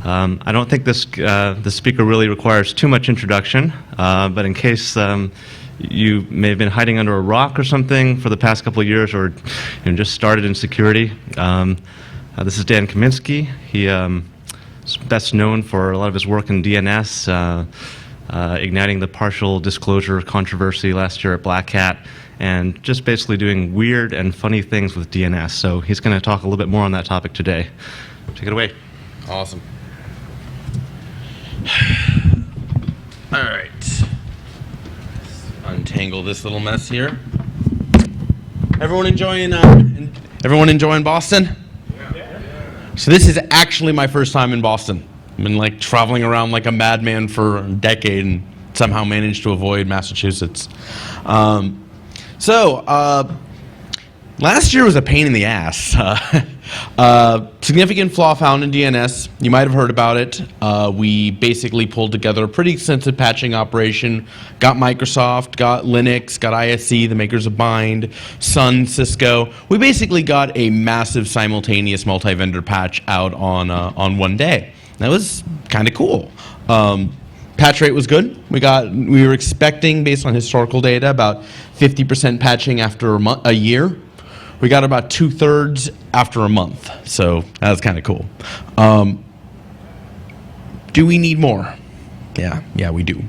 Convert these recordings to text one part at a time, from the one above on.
I don't think the speaker really requires too much introduction, but in case you may have been hiding under a rock or something for the past couple of years, or just started in security, this is Dan Kaminsky. He is best known for a lot of his work in DNS, igniting the partial disclosure controversy last year at Black Hat, and just basically doing weird and funny things with DNS. So he's going to talk a little bit more on that topic today. Take it away. Awesome. All right. Untangle this little mess here. Everyone enjoying Boston? Yeah. So this is actually my first time in Boston. I've been traveling around like a madman for a decade and somehow managed to avoid Massachusetts. Last year was a pain in the ass. Significant flaw found in DNS. You might have heard about it. We basically pulled together a pretty extensive patching operation. Got Microsoft, got Linux, got ISC, the makers of Bind, Sun, Cisco. We basically got a massive simultaneous multi-vendor patch out on one day. That was kind of cool. Patch rate was good. We were expecting, based on historical data, about 50% patching after a year. We got about 2/3 after a month, so that was kind of cool. Do we need more? Yeah, we do.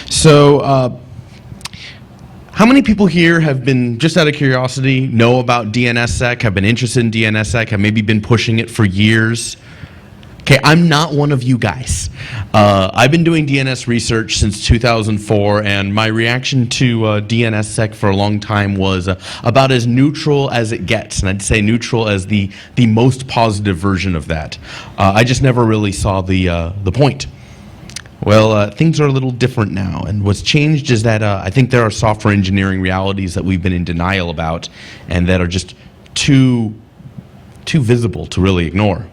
So, how many people here have been, just out of curiosity, know about DNSSEC, have been interested in DNSSEC, have maybe been pushing it for years? Okay, I'm not one of you guys. I've been doing DNS research since 2004, and my reaction to DNSSEC for a long time was about as neutral as it gets, and I'd say neutral as the most positive version of that. I just never really saw the point. Well, things are a little different now, and what's changed is that I think there are software engineering realities that we've been in denial about, and that are just too visible to really ignore.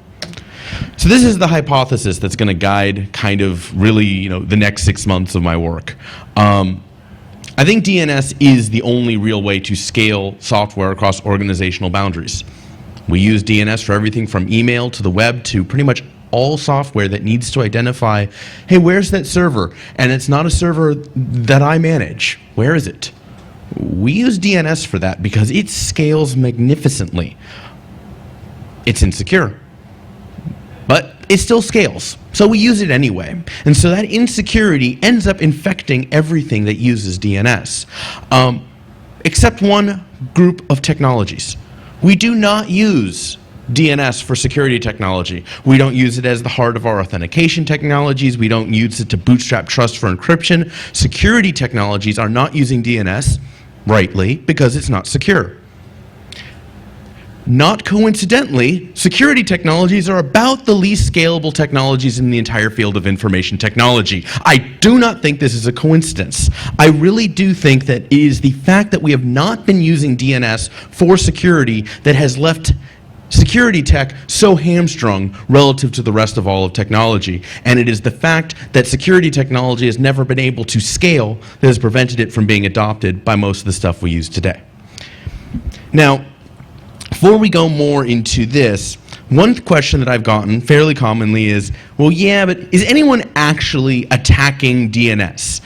So this is the hypothesis that's going to guide kind of really, the next 6 months of my work. I think DNS is the only real way to scale software across organizational boundaries. We use DNS for everything from email to the web to pretty much all software that needs to identify, hey, where's that server? And it's not a server that I manage. Where is it? We use DNS for that because it scales magnificently. It's insecure, but it still scales, so we use it anyway. And so that insecurity ends up infecting everything that uses DNS, except one group of technologies. We do not use DNS for security technology. We don't use it as the heart of our authentication technologies. We don't use it to bootstrap trust for encryption. Security technologies are not using DNS, rightly, because it's not secure. Not coincidentally, security technologies are about the least scalable technologies in the entire field of information technology. I do not think this is a coincidence. I really do think that it is the fact that we have not been using DNS for security that has left security tech so hamstrung relative to the rest of all of technology. And it is the fact that security technology has never been able to scale that has prevented it from being adopted by most of the stuff we use today. Now, before we go more into this, one question that I've gotten fairly commonly is, well, yeah, but is anyone actually attacking DNS?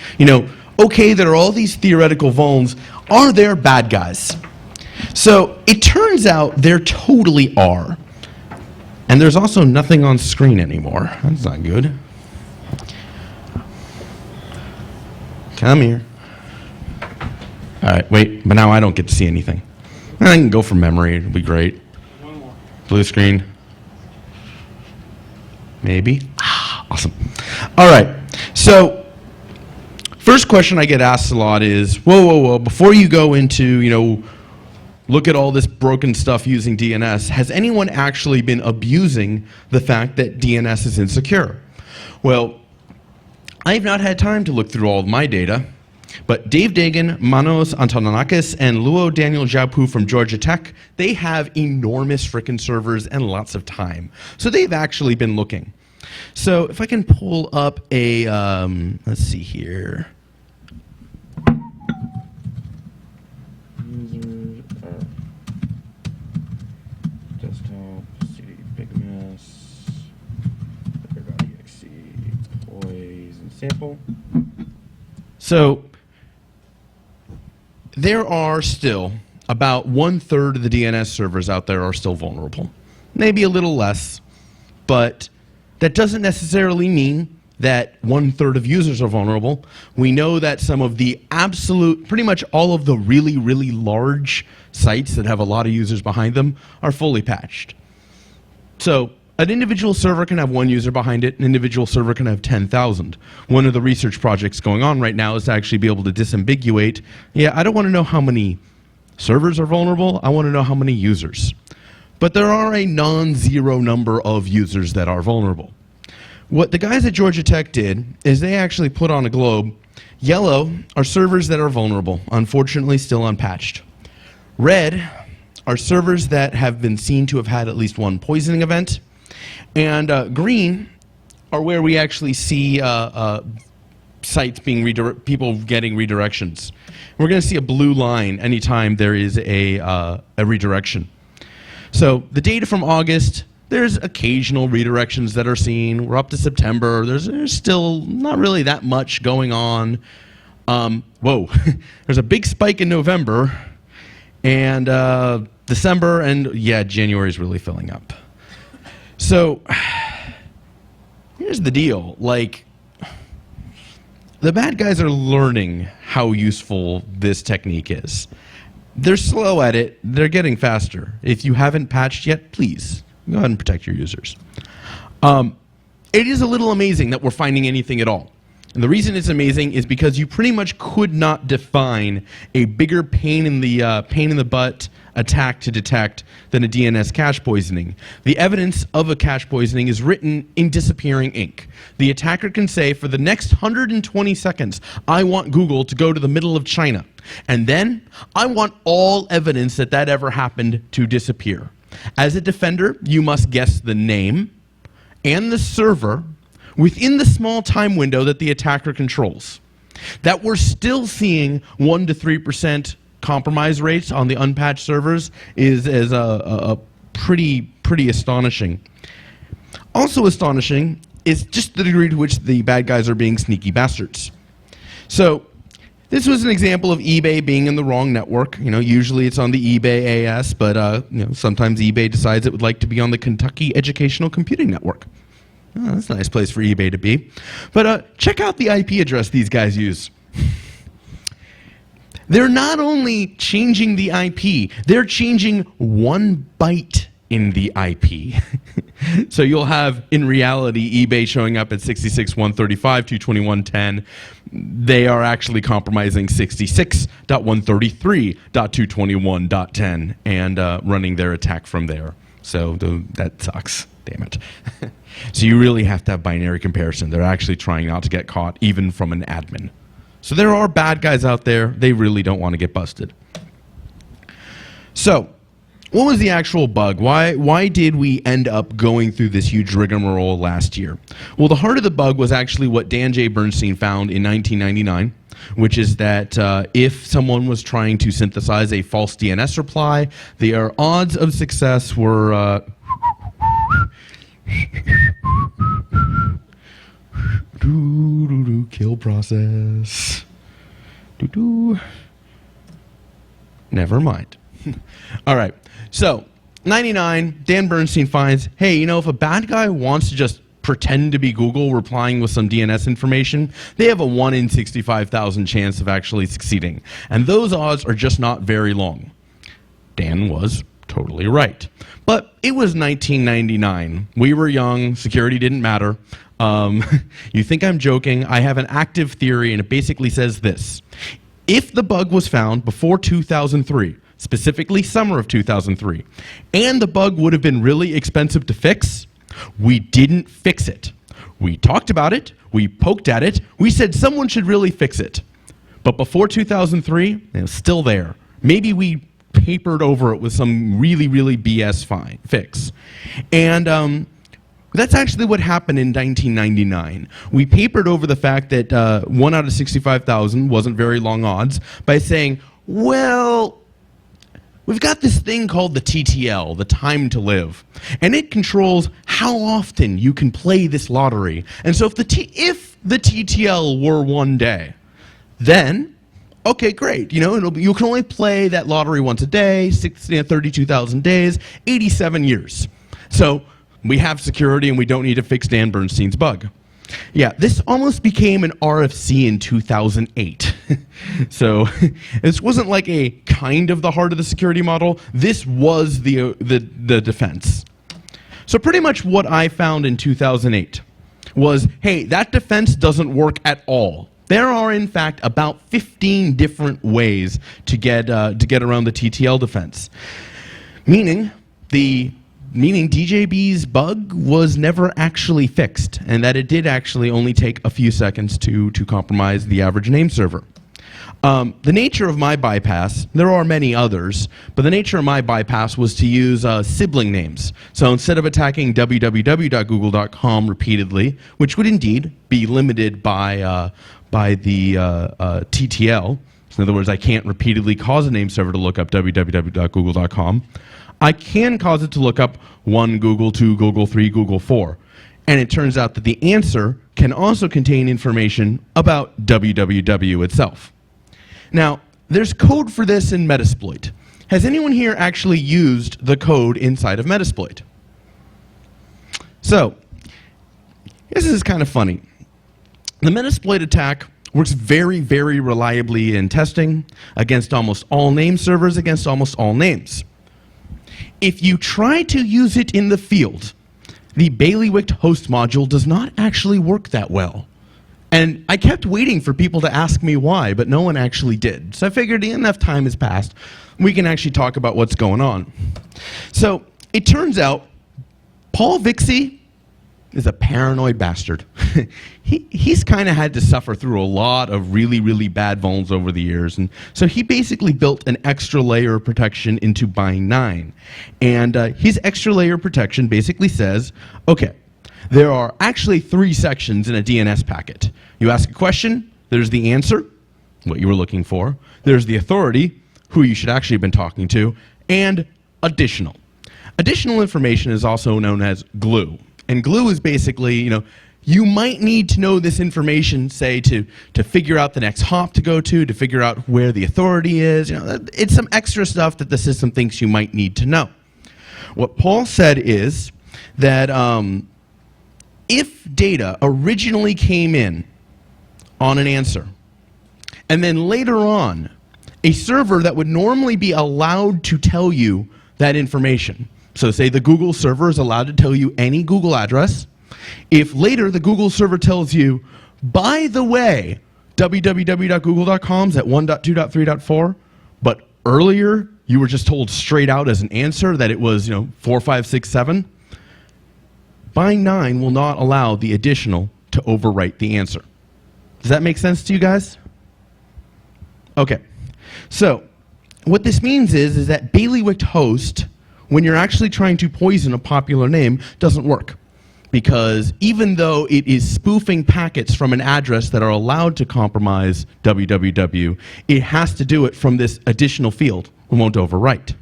Okay, there are all these theoretical vulns. Are there bad guys? So it turns out there totally are. And there's also nothing on screen anymore. That's not good. Come here. All right, wait, but now I don't get to see anything. I can go from memory, it'll be great. One more. Blue screen. Maybe. Awesome. All right, so first question I get asked a lot is, whoa, before you go into, look at all this broken stuff using DNS, has anyone actually been abusing the fact that DNS is insecure? Well, I've not had time to look through all of my data, but Dave Dagan, Manos Antonakis, and Luo Daniel Jiapu from Georgia Tech, they have enormous frickin' servers and lots of time. So they've actually been looking. So if I can pull up a, let's see here. Desktop, CD, big mess. There sample. So there are still about 1/3 of the DNS servers out there are still vulnerable. Maybe a little less, but that doesn't necessarily mean that 1/3 of users are vulnerable. We know that some of the pretty much all of the really, really large sites that have a lot of users behind them are fully patched. So an individual server can have one user behind it. An individual server can have 10,000. One of the research projects going on right now is to actually be able to disambiguate. Yeah, I don't want to know how many servers are vulnerable. I want to know how many users. But there are a non-zero number of users that are vulnerable. What the guys at Georgia Tech did is they actually put on a globe. Yellow are servers that are vulnerable, unfortunately still unpatched. Red are servers that have been seen to have had at least one poisoning event. And green are where we actually see sites being people getting redirections. We're going to see a blue line anytime there is a redirection. So the data from August, there's occasional redirections that are seen. We're up to September. There's still not really that much going on. Whoa, there's a big spike in November, and December, and yeah, January is really filling up. So here's the deal. Like, the bad guys are learning how useful this technique is. They're slow at it. They're getting faster. If you haven't patched yet, please go ahead and protect your users. It is a little amazing that we're finding anything at all. And the reason it's amazing is because you pretty much could not define a bigger pain in the butt attack to detect than a DNS cache poisoning. The evidence of a cache poisoning is written in disappearing ink. The attacker can say, for the next 120 seconds, I want Google to go to the middle of China. And then I want all evidence that that ever happened to disappear. As a defender, you must guess the name and the server within the small time window that the attacker controls. That we're still seeing 1 to 3% compromise rates on the unpatched servers is a pretty astonishing. Also astonishing is just the degree to which the bad guys are being sneaky bastards. So this was an example of eBay being in the wrong network. You know, usually it's on the eBay AS, but sometimes eBay decides it would like to be on the Kentucky Educational Computing Network. Oh, that's a nice place for eBay to be. But check out the IP address these guys use. They're not only changing the IP, they're changing 1 byte in the IP. So you'll have, in reality, eBay showing up at 66.135.221.10. They are actually compromising 66.133.221.10 and running their attack from there. So that sucks. Damn it. So you really have to have binary comparison. They're actually trying not to get caught, even from an admin. So there are bad guys out there. They really don't want to get busted. So what was the actual bug? Why did we end up going through this huge rigmarole last year? Well, the heart of the bug was actually what Dan J. Bernstein found in 1999, which is that if someone was trying to synthesize a false DNS reply, their odds of success were kill process. Never mind. All right. So, 99, Dan Bernstein finds, hey, you know, if a bad guy wants to just pretend to be Google replying with some DNS information, they have a 1 in 65,000 chance of actually succeeding. And those odds are just not very long. Dan was totally right. But it was 1999. We were young. Security didn't matter. You think I'm joking? I have an active theory, and it basically says this. If the bug was found before 2003, specifically summer of 2003, and the bug would have been really expensive to fix, we didn't fix it. We talked about it. We poked at it. We said someone should really fix it. But before 2003, it was still there. Maybe we papered over it with some really, really BS fix. And that's actually what happened in 1999. We papered over the fact that 1 out of 65,000 wasn't very long odds by saying, well, we've got this thing called the TTL, the time to live, and it controls how often you can play this lottery. And so if the TTL were one day, then, okay, great. You know, you can only play that lottery once a day, 32,000 days, 87 years. So we have security and we don't need to fix Dan Bernstein's bug. Yeah, this almost became an RFC in 2008. So this wasn't like a kind of the heart of the security model. This was the defense. So pretty much what I found in 2008 was, hey, that defense doesn't work at all. There are, in fact, about 15 different ways to get around the TTL defense. Meaning DJB's bug was never actually fixed, and that it did actually only take a few seconds to compromise the average name server. The nature of my bypass, there are many others, but the nature of my bypass was to use sibling names. So instead of attacking www.google.com repeatedly, which would indeed be limited by the TTL, so in other words, I can't repeatedly cause a name server to look up www.google.com, I can cause it to look up 1 Google, 2 Google, 3 Google, 4. And it turns out that the answer can also contain information about www itself. Now, there's code for this in Metasploit. Has anyone here actually used the code inside of Metasploit? So, this is kind of funny. The Metasploit attack works very, very reliably in testing against almost all name servers, against almost all names. If you try to use it in the field, the bailiwicked host module does not actually work that well. And I kept waiting for people to ask me why, but no one actually did. So I figured enough time has passed, we can actually talk about what's going on. So it turns out Paul Vixie is a paranoid bastard. He's kind of had to suffer through a lot of really, really bad vulns over the years. And so he basically built an extra layer of protection into bind 9. And his extra layer of protection basically says, okay, there are actually 3 sections in a DNS packet. You ask a question, there's the answer, what you were looking for. There's the authority, who you should actually have been talking to, and additional. Additional information is also known as glue. And glue is basically, you know, you might need to know this information, say, to figure out the next hop to go to figure out where the authority is. You know, it's some extra stuff that the system thinks you might need to know. What Paul said is that if data originally came in on an answer, and then later on, a server that would normally be allowed to tell you that information, so say the Google server is allowed to tell you any Google address. If later the Google server tells you, by the way, www.google.com is at 1.2.3.4, but earlier you were just told straight out as an answer that it was 4, 5, 6, 7, bind 9 will not allow the additional to overwrite the answer. Does that make sense to you guys? Okay. So what this means is that bailiwicked host, when you're actually trying to poison a popular name, doesn't work. Because even though it is spoofing packets from an address that are allowed to compromise www, it has to do it from this additional field. It won't overwrite.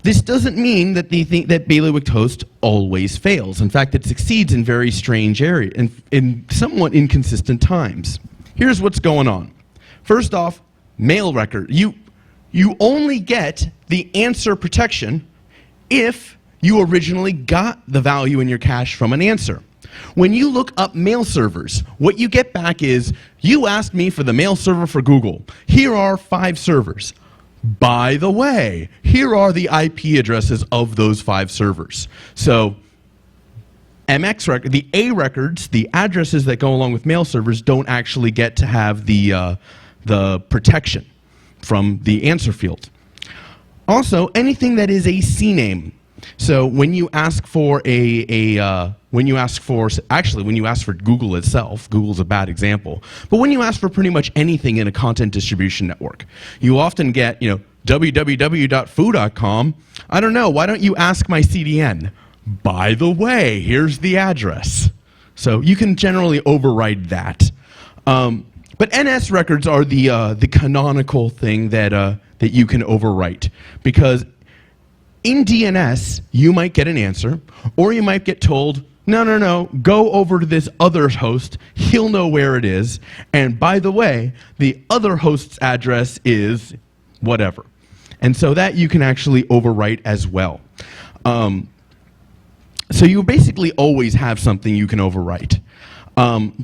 This doesn't mean that that bailiwicked host always fails. In fact, it succeeds in very strange areas, in somewhat inconsistent times. Here's what's going on. First off, mail record. You only get the answer protection if you originally got the value in your cache from an answer. When you look up mail servers, what you get back is, you asked me for the mail server for Google. Here are 5 servers. By the way, here are the IP addresses of those 5 servers. So MX record, the A records, the addresses that go along with mail servers don't actually get to have the protection from the answer field. Also, anything that is a CNAME. So when you ask for when you ask for Google itself, Google's a bad example, but when you ask for pretty much anything in a content distribution network, you often get, www.foo.com. I don't know, why don't you ask my CDN? By the way, here's the address. So you can generally override that. But NS records are the canonical thing that you can overwrite, because in DNS, you might get an answer, or you might get told, no, go over to this other host. He'll know where it is. And by the way, the other host's address is whatever. And so that you can actually overwrite as well. So you basically always have something you can overwrite.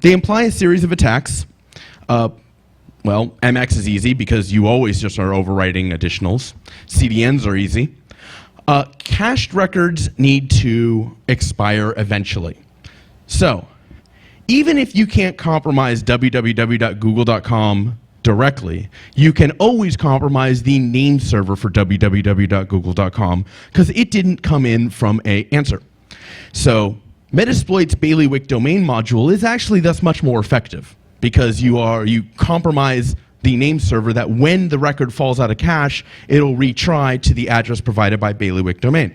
They imply a series of attacks. Well, MX is easy because you always just are overwriting additionals. CDNs are easy. Cached records need to expire eventually. So, even if you can't compromise www.google.com directly, you can always compromise the name server for www.google.com because it didn't come in from an answer. So, Metasploit's bailiwick domain module is actually thus much more effective because you compromise the name server that when the record falls out of cache, it'll retry to the address provided by bailiwick domain.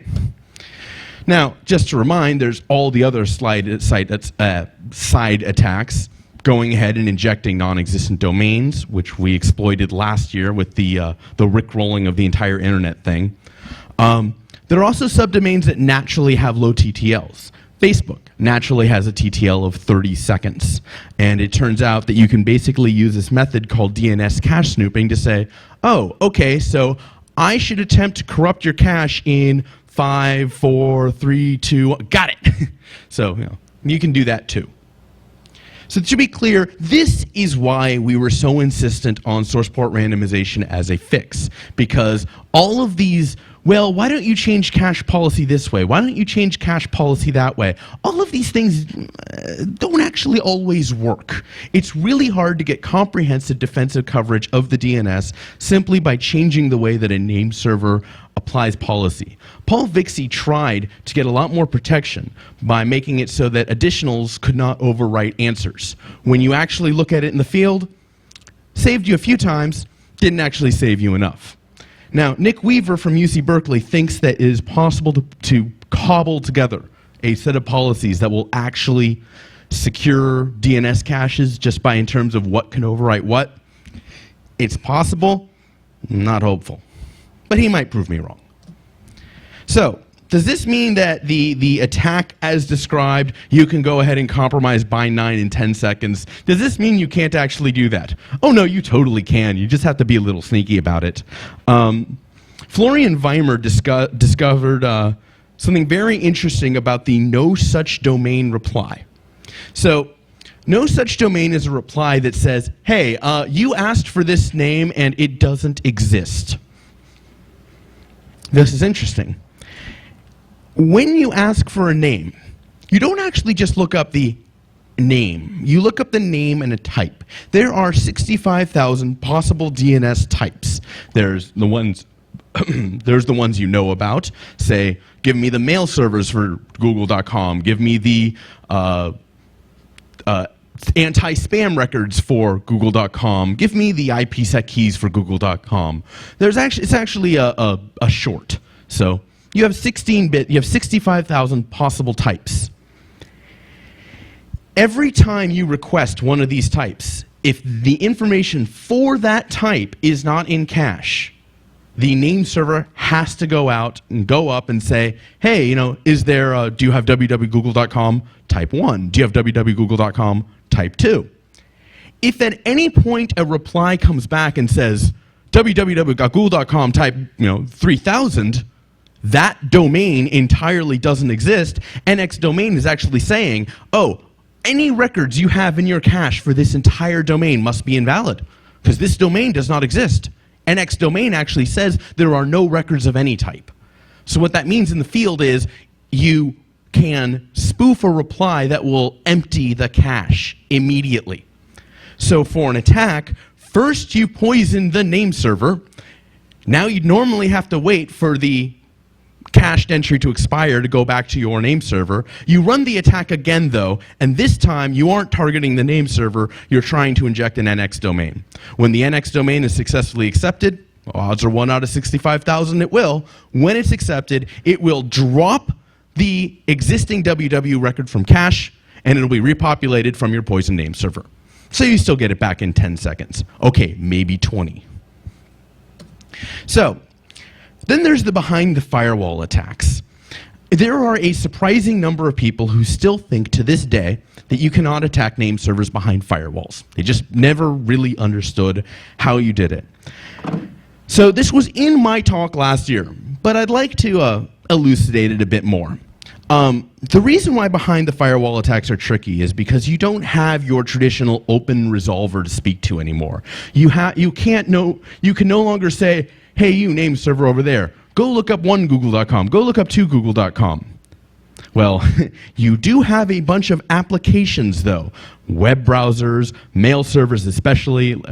Now, just to remind, there's all the other side attacks, going ahead and injecting non-existent domains, which we exploited last year with the rickrolling of the entire internet thing. There are also subdomains that naturally have low TTLs. Facebook naturally has a TTL of 30 seconds. And it turns out that you can basically use this method called DNS cache snooping to say, oh, okay, so I should attempt to corrupt your cache in 5, 4, 3, 2, got it. So you can do that too. So to be clear, this is why we were so insistent on source port randomization as a fix. Because all of these, well, why don't you change cache policy this way? Why don't you change cache policy that way? All of these things don't actually always work. It's really hard to get comprehensive defensive coverage of the DNS simply by changing the way that a name server applies policy. Paul Vixie tried to get a lot more protection by making it so that additionals could not overwrite answers. When you actually look at it in the field, saved you a few times, didn't actually save you enough. Now, Nick Weaver from UC Berkeley thinks that it is possible to cobble together a set of policies that will actually secure DNS caches just by in terms of what can overwrite what. It's possible, not hopeful. But he might prove me wrong. So, does this mean that the attack as described, you can go ahead and compromise bind 9 in 10 seconds? Does this mean you can't actually do that? Oh no, you totally can. You just have to be a little sneaky about it. Florian Weimer discovered something very interesting about the no such domain reply. So, no such domain is a reply that says, hey, you asked for this name and it doesn't exist. This is interesting. When you ask for a name, you don't actually just look up the name. You look up the name and a type. There are 65,000 possible DNS types. There's the ones there's the ones you know about. Say, give me the mail servers for google.com. Give me the anti-spam records for google.com. Give me the IPsec keys for google.com. It's actually a short. So you have 16-bit, you have 65,000 possible types. Every time you request one of these types, if the information for that type is not in cache, the name server has to go out and go up and say, hey, is there, do you have www.google.com type 1? Do you have www.google.com type 2? If at any point a reply comes back and says, www.google.com type 3000, that domain entirely doesn't exist. NX domain is actually saying, oh, any records you have in your cache for this entire domain must be invalid because this domain does not exist. NX domain actually says there are no records of any type. So what that means in the field is you can spoof a reply that will empty the cache immediately. So for an attack, first you poison the name server. Now you'd normally have to wait for the cached entry to expire to go back to your name server. You run the attack again though, and this time you aren't targeting the name server, you're trying to inject an NX domain. When the NX domain is successfully accepted, odds are 1 out of 65,000 it will. When it's accepted, it will drop the existing WW record from cache, and it'll be repopulated from your poison name server. So you still get it back in 10 seconds. Okay, maybe 20. So, then there's the behind the firewall attacks. There are a surprising number of people who still think to this day that you cannot attack name servers behind firewalls. They just never really understood how you did it. So this was in my talk last year, but I'd like to elucidate it a bit more. The reason why behind the firewall attacks are tricky is because you don't have your traditional open resolver to speak to anymore. You can no longer say, hey, you name server over there, go look up onegoogle.com, go look up twogoogle.com. Well, you do have a bunch of applications though, web browsers, mail servers especially.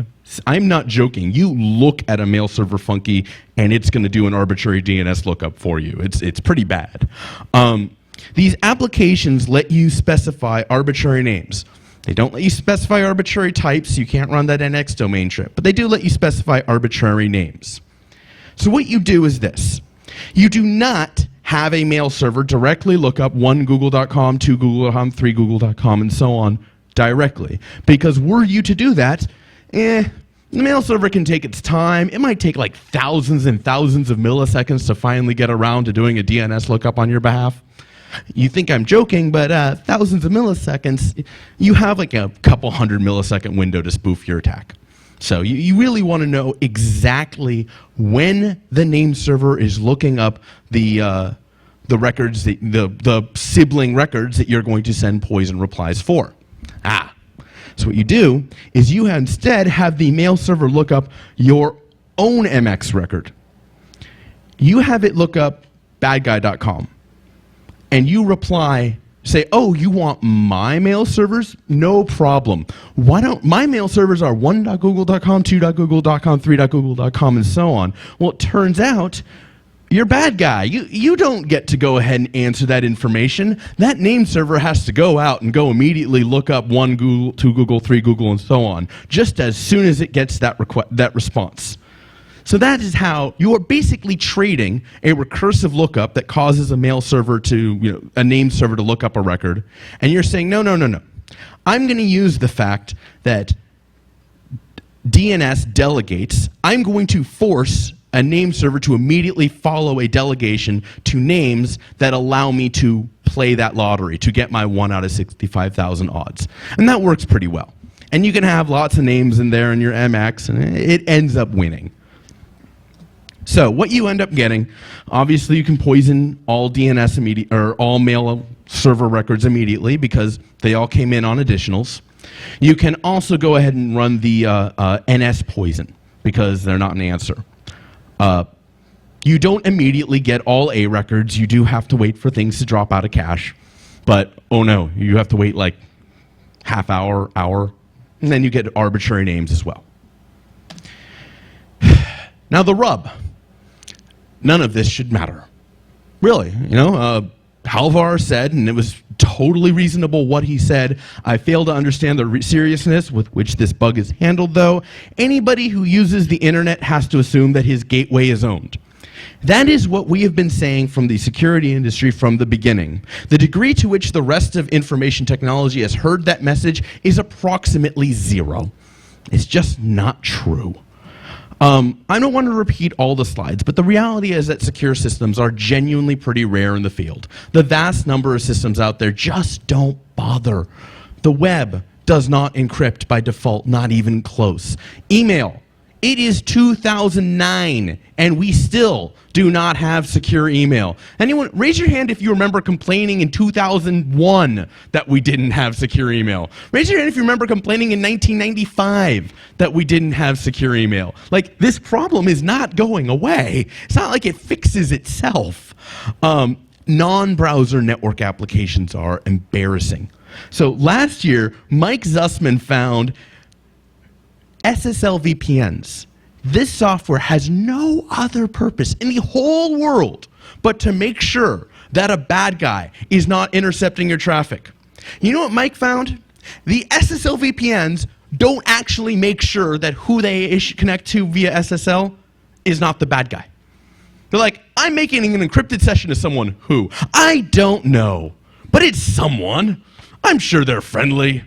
I'm not joking. You look at a mail server funky and it's going to do an arbitrary DNS lookup for you. It's pretty bad. These applications let you specify arbitrary names. They don't let you specify arbitrary types. You can't run that NX domain trip, but they do let you specify arbitrary names. So what you do is this. You do not have a mail server directly look up onegoogle.com, twogoogle.com, threegoogle.com, and so on directly. Because were you to do that, the mail server can take its time. It might take like thousands and thousands of milliseconds to finally get around to doing a DNS lookup on your behalf. You think I'm joking, but thousands of milliseconds, you have like a couple 100-millisecond window to spoof your attack. So you really want to know exactly when the name server is looking up the records, the sibling records that you're going to send poison replies for. So what you do is you instead have the mail server look up your own MX record. You have it look up badguy.com. And you reply, say, oh, you want my mail servers? No problem. Why don't my mail servers are 1.google.com, 2.google.com, 3.google.com, and so on. Well, it turns out you're bad guy. You don't get to go ahead and answer that information. That name server has to go out and go immediately look up 1 Google, 2 Google, 3 Google, and so on, just as soon as it gets that response. So that is how you are basically trading a recursive lookup that causes a mail server to, a name server to look up a record. And you're saying, no. I'm going to use the fact that DNS delegates. I'm going to force a name server to immediately follow a delegation to names that allow me to play that lottery, to get my 1 out of 65,000 odds. And that works pretty well. And you can have lots of names in there in your MX, and it ends up winning. So what you end up getting, obviously you can poison all DNS or all mail server records immediately because they all came in on additionals. You can also go ahead and run the NS poison because they're not an answer. You don't immediately get all A records. You do have to wait for things to drop out of cache. But, oh no, you have to wait like half hour, and then you get arbitrary names as well. Now the rub. None of this should matter. Really, Halvar said, and it was totally reasonable what he said, I fail to understand the seriousness with which this bug is handled, though. Anybody who uses the internet has to assume that his gateway is owned. That is what we have been saying from the security industry from the beginning. The degree to which the rest of information technology has heard that message is approximately 0. It's just not true. I don't want to repeat all the slides, but the reality is that secure systems are genuinely pretty rare in the field. The vast number of systems out there just don't bother. The web does not encrypt by default, not even close. Email. It is 2009, and we still do not have secure email. Anyone, raise your hand if you remember complaining in 2001 that we didn't have secure email. Raise your hand if you remember complaining in 1995 that we didn't have secure email. Like, this problem is not going away. It's not like it fixes itself. Non-browser network applications are embarrassing. So last year, Mike Zussman found SSL VPNs. This software has no other purpose in the whole world but to make sure that a bad guy is not intercepting your traffic. You know what Mike found? The SSL VPNs don't actually make sure that who they connect to via SSL is not the bad guy. They're like, I'm making an encrypted session to someone who? I don't know, but it's someone. I'm sure they're friendly.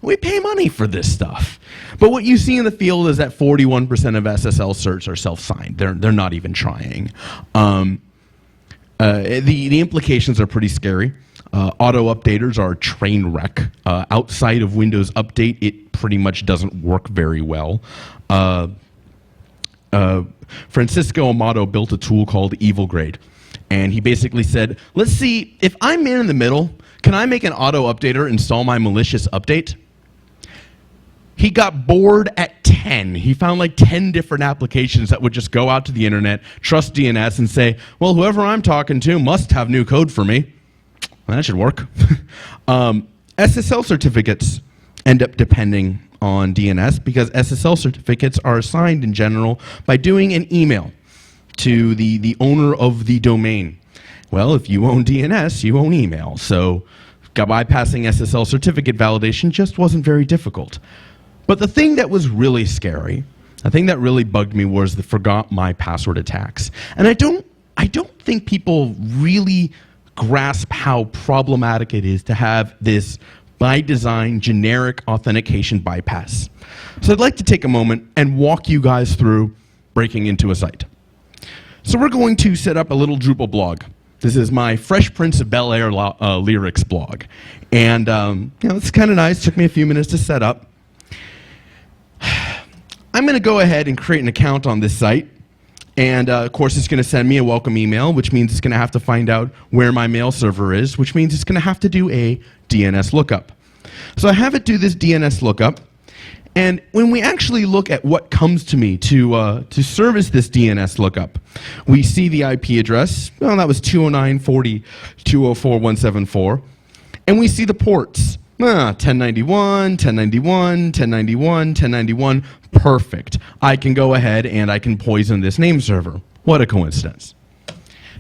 We pay money for this stuff. But what you see in the field is that 41% of SSL certs are self-signed. They're not even trying. The implications are pretty scary. Auto updaters are a train wreck. Outside of Windows Update, it pretty much doesn't work very well. Francisco Amato built a tool called EvilGrade, and he basically said, let's see, if I'm man in the middle, can I make an auto updater install my malicious update? He got bored at 10. He found like 10 different applications that would just go out to the internet, trust DNS, and say, well, whoever I'm talking to must have new code for me. Well, that should work. SSL certificates end up depending on DNS because SSL certificates are assigned in general by doing an email to the owner of the domain. Well, if you own DNS, you own email. So bypassing SSL certificate validation just wasn't very difficult. But the thing that was really scary, the thing that really bugged me was the forgot my password attacks. And I don't think people really grasp how problematic it is to have this by design generic authentication bypass. So I'd like to take a moment and walk you guys through breaking into a site. So we're going to set up a little Drupal blog. This is my Fresh Prince of Bel-Air lyrics blog. And it's kind of nice. Took me a few minutes to set up. I'm going to go ahead and create an account on this site. And of course, it's going to send me a welcome email, which means it's going to have to find out where my mail server is, which means it's going to have to do a DNS lookup. So I have it do this DNS lookup. And when we actually look at what comes to me to service this DNS lookup, we see the IP address. Well, that was 209.40.204.174. And we see the ports. 1091, 1091, 1091, 1091. Perfect. I can go ahead and I can poison this name server. What a coincidence.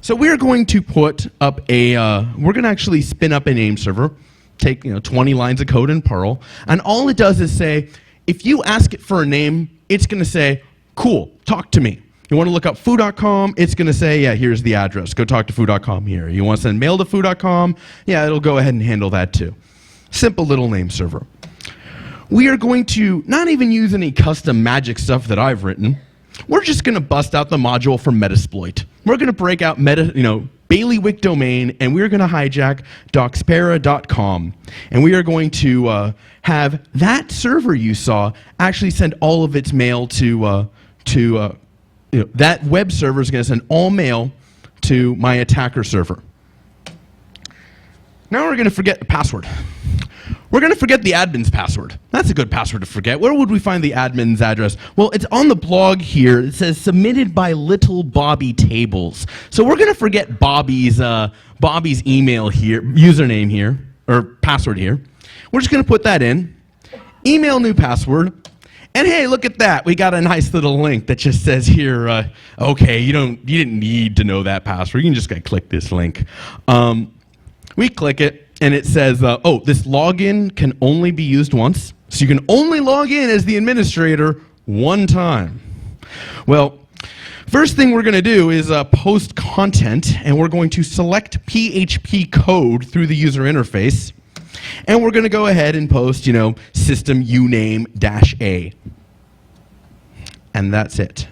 So we're going to put up we're going to actually spin up a name server, take 20 lines of code in Perl, and all it does is say, if you ask it for a name, it's going to say, cool, talk to me. You want to look up foo.com, it's going to say, yeah, here's the address. Go talk to foo.com here. You want to send mail to foo.com? Yeah, it'll go ahead and handle that too. Simple little name server. We are going to not even use any custom magic stuff that I've written. We're just going to bust out the module for Metasploit. We're going to break out bailiwick domain, and we're going to hijack doxpera.com. And we are going to have that server you saw actually send all of its mail to that web server is going to send all mail to my attacker server. Now we're going to forget the password. We're going to forget the admin's password. That's a good password to forget. Where would we find the admin's address? Well, it's on the blog here. It says submitted by Little Bobby Tables. So we're going to forget Bobby's email here, username here, or password here. We're just going to put that in. Email new password. And hey, look at that. We got a nice little link that just says here, okay, you didn't need to know that password. You can just click this link. We click it. And it says, this login can only be used once. So you can only log in as the administrator one time. Well, first thing we're going to do is post content. And we're going to select PHP code through the user interface. And we're going to go ahead and post, system uname -a. And that's it.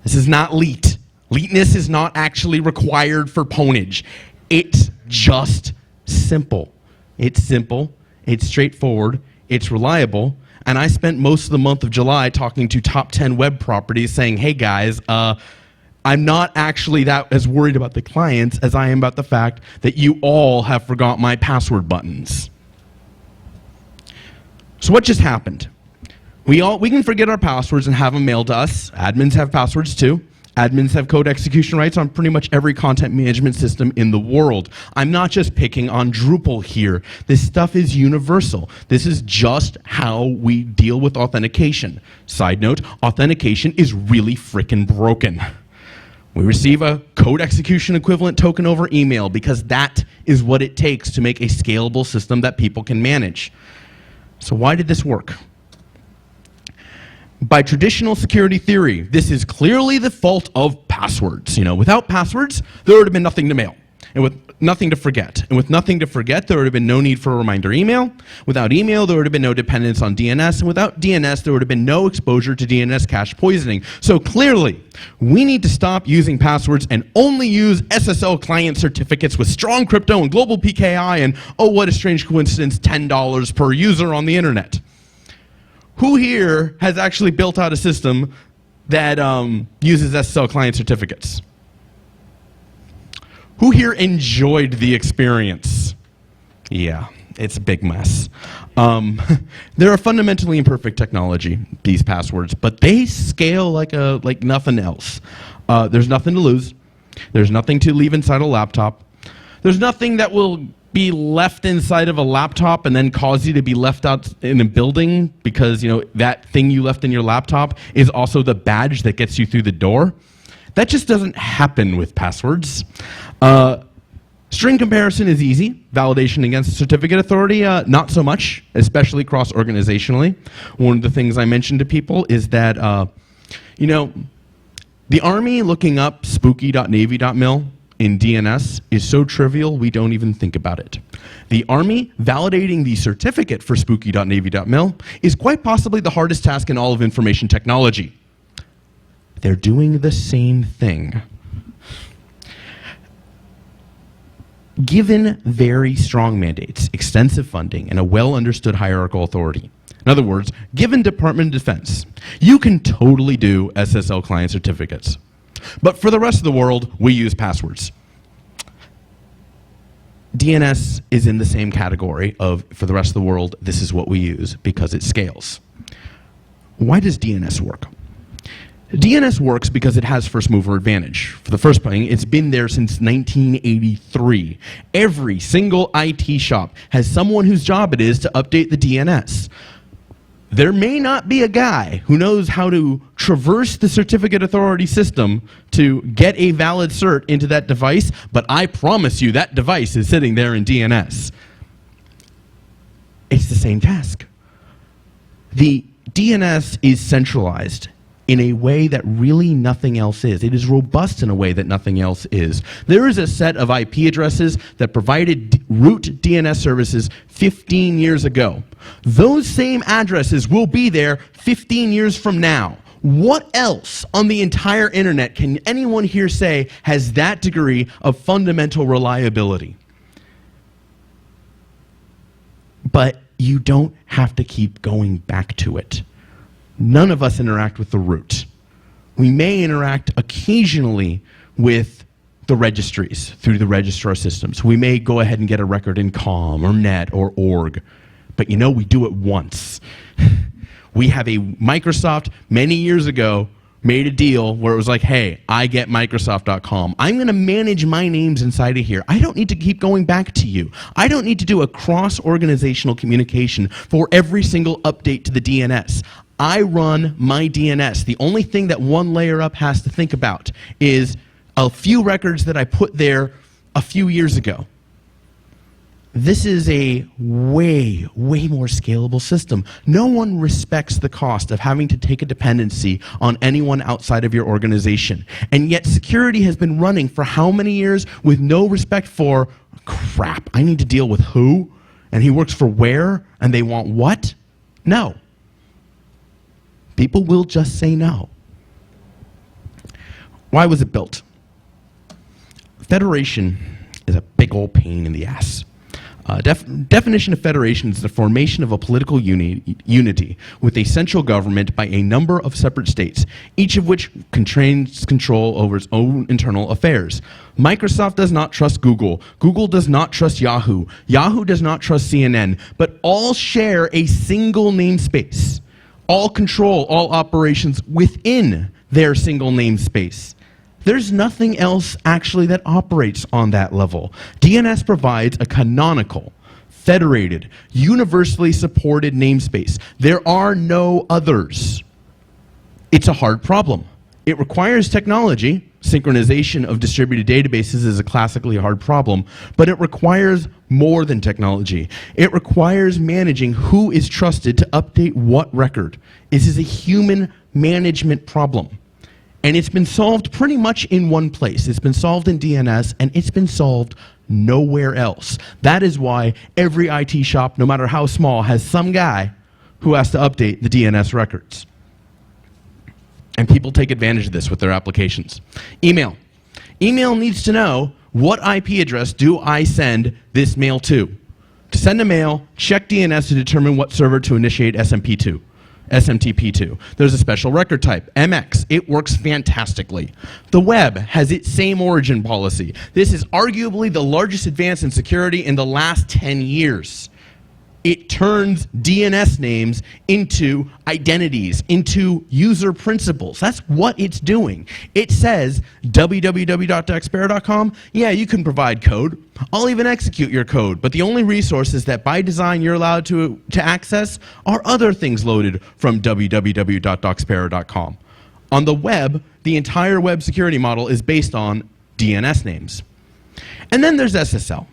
This is not leet. Leetness is not actually required for pwnage. It's just simple. It's simple, it's straightforward, it's reliable, and I spent most of the month of July talking to top 10 web properties saying, hey guys, I'm not actually that as worried about the clients as I am about the fact that you all have forgot my password buttons. So what just happened? We can forget our passwords and have them mailed to us. Admins have passwords too. Admins have code execution rights on pretty much every content management system in the world. I'm not just picking on Drupal here. This stuff is universal. This is just how we deal with authentication. Side note, authentication is really frickin' broken. We receive a code execution equivalent token over email because that is what it takes to make a scalable system that people can manage. So why did this work? By traditional security theory, this is clearly the fault of passwords. Without passwords, there would have been nothing to mail. and with nothing to forget. And with nothing to forget, there would have been no need for a reminder email. Without email, there would have been no dependence on DNS. And without DNS, there would have been no exposure to DNS cache poisoning. So clearly, we need to stop using passwords and only use SSL client certificates with strong crypto and global PKI and, oh, what a strange coincidence, $10 per user on the internet. Who here has actually built out a system that uses SSL client certificates? Who here enjoyed the experience? Yeah, it's a big mess. They're a fundamentally imperfect technology, these passwords, but they scale like nothing else. There's nothing to lose. There's nothing to leave inside a laptop. There's nothing that will be left inside of a laptop and then cause you to be left out in a building because, that thing you left in your laptop is also the badge that gets you through the door. That just doesn't happen with passwords. String comparison is easy. Validation against certificate authority, not so much, especially cross-organizationally. One of the things I mentioned to people is that, the Army looking up spooky.navy.mil in DNS is so trivial we don't even think about it. The Army validating the certificate for spooky.navy.mil is quite possibly the hardest task in all of information technology. They're doing the same thing. Given very strong mandates, extensive funding, and a well-understood hierarchical authority, in other words, given Department of Defense, you can totally do SSL client certificates. But for the rest of the world, we use passwords. DNS is in the same category of, for the rest of the world, this is what we use because it scales. Why does DNS work? DNS works because it has first mover advantage. For the first thing, it's been there since 1983. Every single IT shop has someone whose job it is to update the DNS. There may not be a guy who knows how to traverse the certificate authority system to get a valid cert into that device, but I promise you that device is sitting there in DNS. It's the same task. The DNS is centralized in a way that really nothing else is. It is robust in a way that nothing else is. There is a set of IP addresses that provided root DNS services 15 years ago. Those same addresses will be there 15 years from now. What else on the entire internet can anyone here say has that degree of fundamental reliability? But you don't have to keep going back to it. None of us interact with the root. We may interact occasionally with the registries through the registrar systems. We may go ahead and get a record in COM or NET or org, but we do it once. We have a Microsoft many years ago made a deal where it was like, hey, I get Microsoft.com. I'm going to manage my names inside of here. I don't need to keep going back to you. I don't need to do a cross-organizational communication for every single update to the DNS. I run my DNS. The only thing that one layer up has to think about is a few records that I put there a few years ago. This is a way, way more scalable system. No one respects the cost of having to take a dependency on anyone outside of your organization. And yet security has been running for how many years with no respect for, crap, I need to deal with who? And he works for where? And they want what? No. People will just say no. Why was it built? Federation is a big old pain in the ass. Definition of federation is the formation of a political unity with a central government by a number of separate states, each of which constrains control over its own internal affairs. Microsoft does not trust Google. Google does not trust Yahoo. Yahoo does not trust CNN, but all share a single namespace. All control all operations within their single namespace. There's nothing else actually that operates on that level. DNS provides a canonical, federated, universally supported namespace. There are no others. It's a hard problem. It requires technology. Synchronization of distributed databases is a classically hard problem, but it requires more than technology. It requires managing who is trusted to update what record. This is a human management problem. And it's been solved pretty much in one place. It's been solved in DNS, and it's been solved nowhere else. That is why every IT shop, no matter how small, has some guy who has to update the DNS records. And people take advantage of this with their applications. Email. Email needs to know, what IP address do I send this mail to? To send a mail, check DNS to determine what server to initiate SMTP2. There's a special record type, MX. It works fantastically. The web has its same origin policy. This is arguably the largest advance in security in the last 10 years. It turns DNS names into identities, into user principals. That's what it's doing. It says www.dexpera.com, yeah, you can provide code. I'll even execute your code, but the only resources that by design you're allowed to access are other things loaded from www.doxpera.com. On the web, the entire web security model is based on DNS names. And then there's SSL.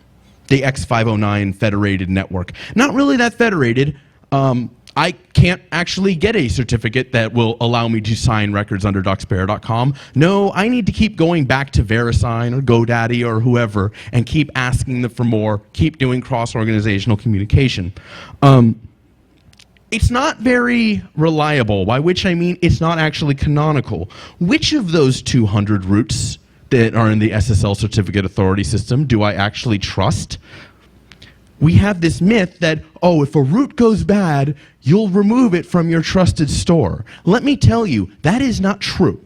The X509 federated network. Not really that federated. I can't actually get a certificate that will allow me to sign records under doxpera.com. No, I need to keep going back to VeriSign or GoDaddy or whoever and keep asking them for more, keep doing cross-organizational communication. It's not very reliable, by which I mean it's not actually canonical. Which of those 200 routes that are in the SSL certificate authority system do I actually trust? We have this myth that, oh, if a root goes bad, you'll remove it from your trusted store. Let me tell you, that is not true.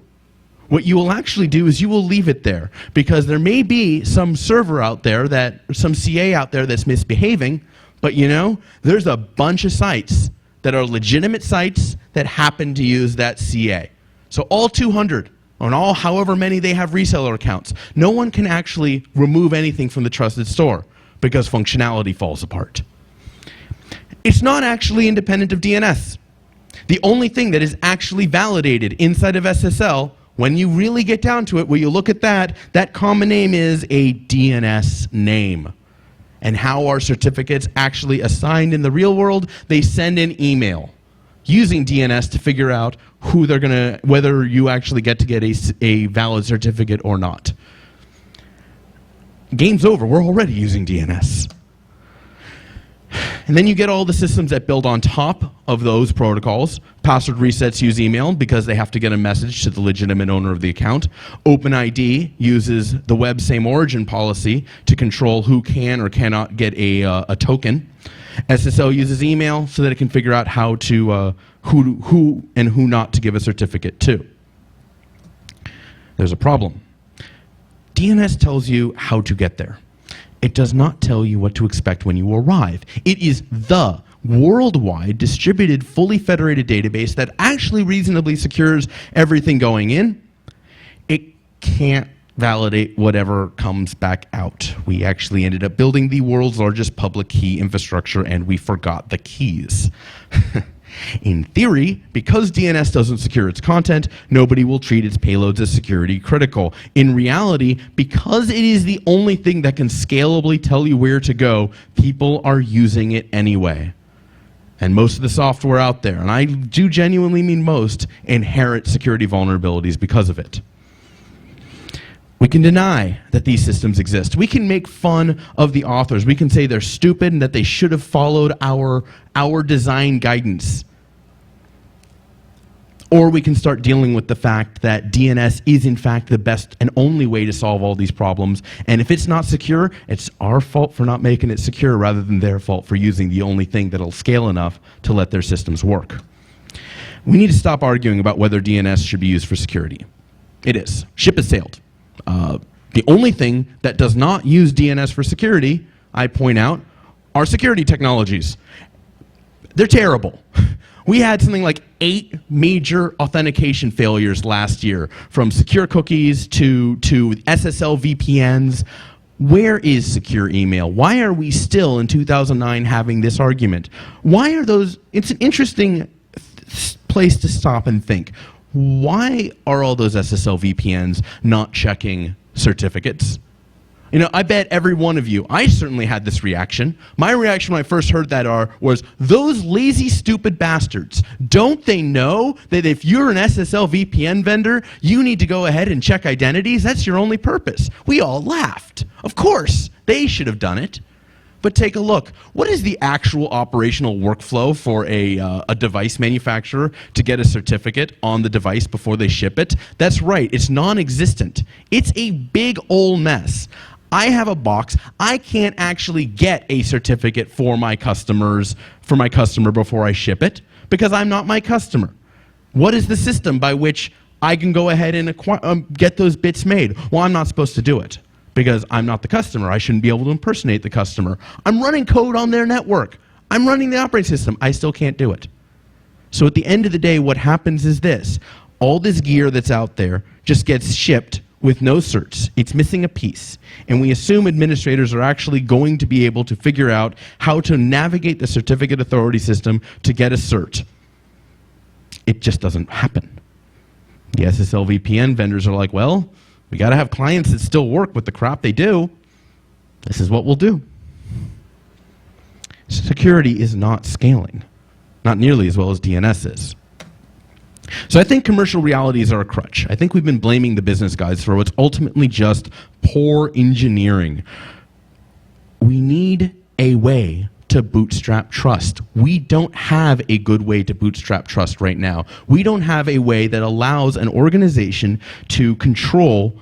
What you will actually do is you will leave it there, because there may be some server out there, some CA out there that's misbehaving, but you know, there's a bunch of sites that are legitimate sites that happen to use that CA. So all 200, on all however many they have reseller accounts, no one can actually remove anything from the trusted store because functionality falls apart. It's not actually independent of DNS. The only thing that is actually validated inside of SSL, when you really get down to it, when you look at that common name is a DNS name. And how are certificates actually assigned in the real world? They send an email using DNS to figure out whether you actually get a valid certificate or not. Game's over. We're already using DNS. And then you get all the systems that build on top of those protocols. Password resets use email because they have to get a message to the legitimate owner of the account. OpenID uses the web same origin policy to control who can or cannot get a token. SSL uses email so that it can figure out how to who and who not to give a certificate to. There's a problem. DNS tells you how to get there. It does not tell you what to expect when you arrive. It is the worldwide distributed, fully federated database that actually reasonably secures everything going in. It can't validate whatever comes back out. We actually ended up building the world's largest public key infrastructure, and we forgot the keys. In theory, because DNS doesn't secure its content, nobody will treat its payloads as security critical. In reality, because it is the only thing that can scalably tell you where to go, people are using it anyway. And most of the software out there, and I do genuinely mean most, inherit security vulnerabilities because of it. We can deny that these systems exist. We can make fun of the authors. We can say they're stupid and that they should have followed our design guidance. Or we can start dealing with the fact that DNS is in fact the best and only way to solve all these problems. And if it's not secure, it's our fault for not making it secure rather than their fault for using the only thing that'll scale enough to let their systems work. We need to stop arguing about whether DNS should be used for security. It is. Ship has sailed. The only thing that does not use DNS for security, I point out, are security technologies. They're terrible. We had something like 8 major authentication failures last year, from secure cookies to SSL VPNs. Where is secure email? Why are we still in 2009 having this argument? Why are those? It's an interesting place to stop and think. Why are all those SSL VPNs not checking certificates? You know, I bet every one of you, I certainly had this reaction. My reaction when I first heard that was, those lazy, stupid bastards. Don't they know that if you're an SSL VPN vendor, you need to go ahead and check identities? That's your only purpose. We all laughed. Of course, they should have done it. But take a look. What is the actual operational workflow for a device manufacturer to get a certificate on the device before they ship it? That's right, it's non-existent. It's a big old mess. I have a box. I can't actually get a certificate for my customer before I ship it because I'm not my customer. What is the system by which I can go ahead and get those bits made? Well, I'm not supposed to do it because I'm not the customer. I shouldn't be able to impersonate the customer. I'm running code on their network. I'm running the operating system. I still can't do it. So at the end of the day, what happens is this. All this gear that's out there just gets shipped with no certs. It's missing a piece. And we assume administrators are actually going to be able to figure out how to navigate the certificate authority system to get a cert. It just doesn't happen. The SSL VPN vendors are like, well, we got to have clients that still work with the crap they do. This is what we'll do. Security is not scaling, not nearly as well as DNS is. So I think commercial realities are a crutch. I think we've been blaming the business guys for what's ultimately just poor engineering. We need a way to bootstrap trust. We don't have a good way to bootstrap trust right now. We don't have a way that allows an organization to control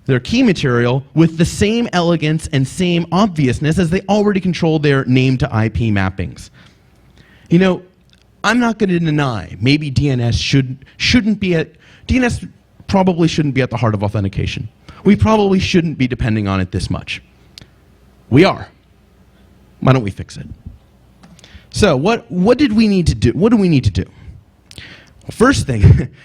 their key material with the same elegance and same obviousness as they already control their name to IP mappings. You know, I'm not going to deny maybe DNS DNS probably shouldn't be at the heart of authentication. We probably shouldn't be depending on it this much. We are. Why don't we fix it? So what did we need to do? What do we need to do? Well, first thing,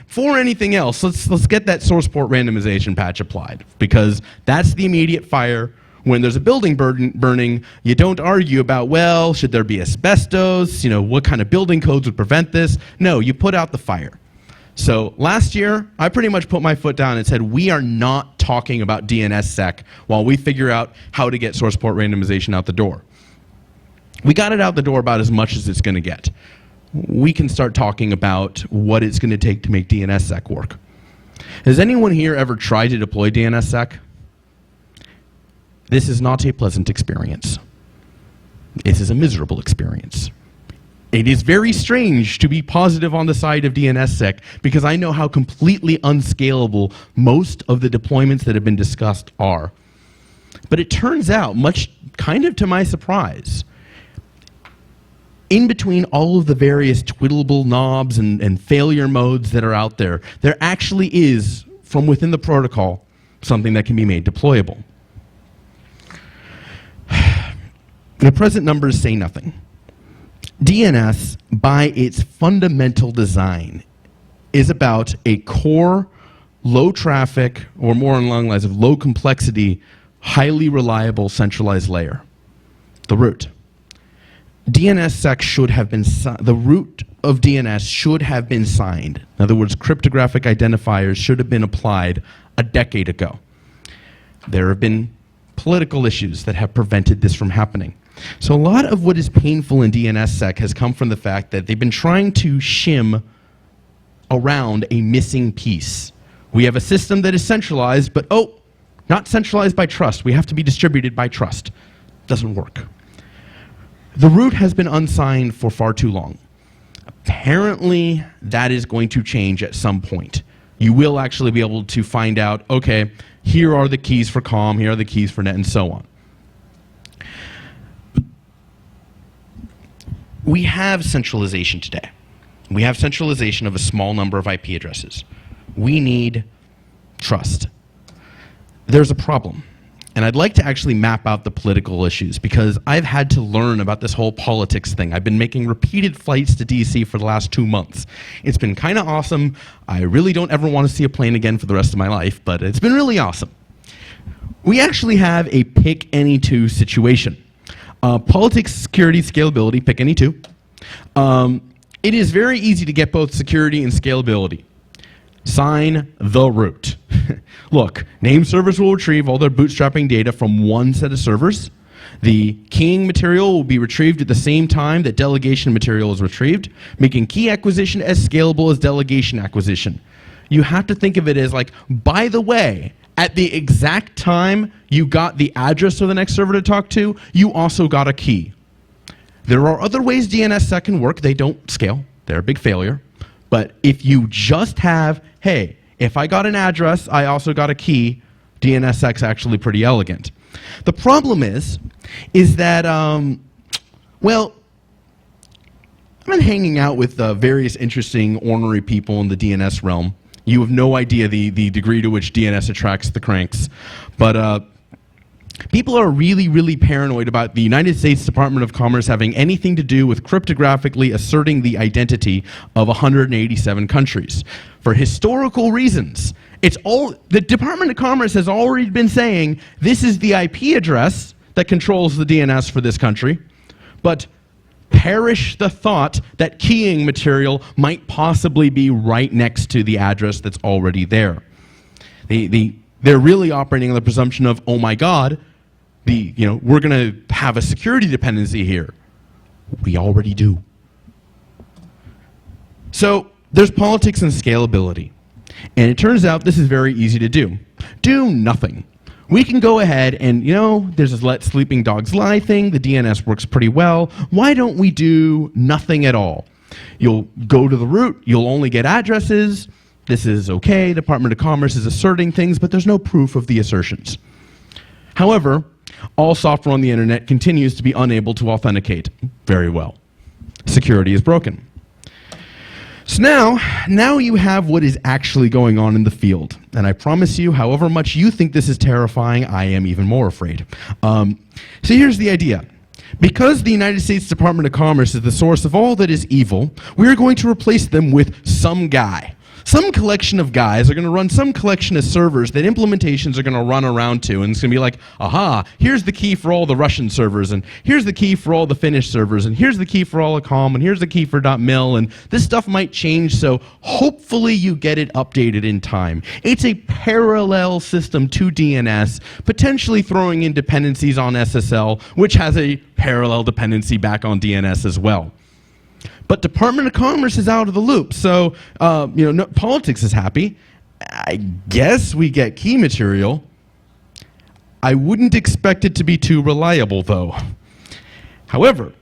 before anything else, let's get that source port randomization patch applied because that's the immediate fire. When there's a building burning, you don't argue about, well, should there be asbestos? You know, what kind of building codes would prevent this? No, you put out the fire. So last year, I pretty much put my foot down and said, we are not talking about DNSSEC while we figure out how to get source port randomization out the door. We got it out the door about as much as it's going to get. We can start talking about what it's going to take to make DNSSEC work. Has anyone here ever tried to deploy DNSSEC? This is not a pleasant experience. This is a miserable experience. It is very strange to be positive on the side of DNSSEC because I know how completely unscalable most of the deployments that have been discussed are. But it turns out, much kind of to my surprise, in between all of the various twiddleable knobs and failure modes that are out there, there actually is, from within the protocol, something that can be made deployable. The present numbers say nothing. DNS, by its fundamental design, is about a core, low traffic, or more along the lines of low complexity, highly reliable centralized layer, the root. DNSSEC should have been the root of DNS should have been signed. In other words, cryptographic identifiers should have been applied a decade ago. There have been political issues that have prevented this from happening. So a lot of what is painful in DNSSEC has come from the fact that they've been trying to shim around a missing piece. We have a system that is centralized, but not centralized by trust. We have to be distributed by trust. Doesn't work. The root has been unsigned for far too long. Apparently, that is going to change at some point. You will actually be able to find out, okay, here are the keys for COM, here are the keys for NET, and so on. We have centralization today. We have centralization of a small number of IP addresses. We need trust. There's a problem. And I'd like to actually map out the political issues because I've had to learn about this whole politics thing. I've been making repeated flights to DC for the last 2 months. It's been kind of awesome. I really don't ever want to see a plane again for the rest of my life, but it's been really awesome. We actually have a pick any two situation. Politics, security, scalability, pick any two. It is very easy to get both security and scalability. Sign the root. look, name servers will retrieve all their bootstrapping data from one set of servers. The keying material will be retrieved at the same time that delegation material is retrieved, making key acquisition as scalable as delegation acquisition. You have to think of it as like, by the way, at the exact time you got the address of the next server to talk to, you also got a key. There are other ways DNSSEC can work. They don't scale. They're a big failure. But if you just have, hey, if I got an address, I also got a key, DNSSEC's actually pretty elegant. The problem is that, well, I've been hanging out with various interesting, ornery people in the DNS realm. You have no idea the degree to which DNS attracts the cranks. But people are really, really paranoid about the United States Department of Commerce having anything to do with cryptographically asserting the identity of 187 countries. For historical reasons, the Department of Commerce has already been saying this is the IP address that controls the DNS for this country, but perish the thought that keying material might possibly be right next to the address that's already there. They're really operating on the presumption of, oh my God, we're going to have a security dependency here. We already do. So there's politics and scalability. And it turns out this is very easy to do. Do nothing. We can go ahead and, there's this let sleeping dogs lie thing. The DNS works pretty well. Why don't we do nothing at all? You'll go to the root. You'll only get addresses. This is okay. Department of Commerce is asserting things, but there's no proof of the assertions. However, all software on the internet continues to be unable to authenticate very well. Security is broken. So now you have what is actually going on in the field. And I promise you, however much you think this is terrifying, I am even more afraid. So here's the idea. Because the United States Department of Commerce is the source of all that is evil, we are going to replace them with some guy. Some collection of guys are going to run some collection of servers that implementations are going to run around to, and it's going to be like, aha, here's the key for all the Russian servers, and here's the key for all the Finnish servers, and here's the key for all the .com, and here's the key for .mil, and this stuff might change, so hopefully you get it updated in time. It's a parallel system to DNS, potentially throwing in dependencies on SSL, which has a parallel dependency back on DNS as well. But Department of Commerce is out of the loop, so politics is happy. I guess we get key material. I wouldn't expect it to be too reliable, though. However,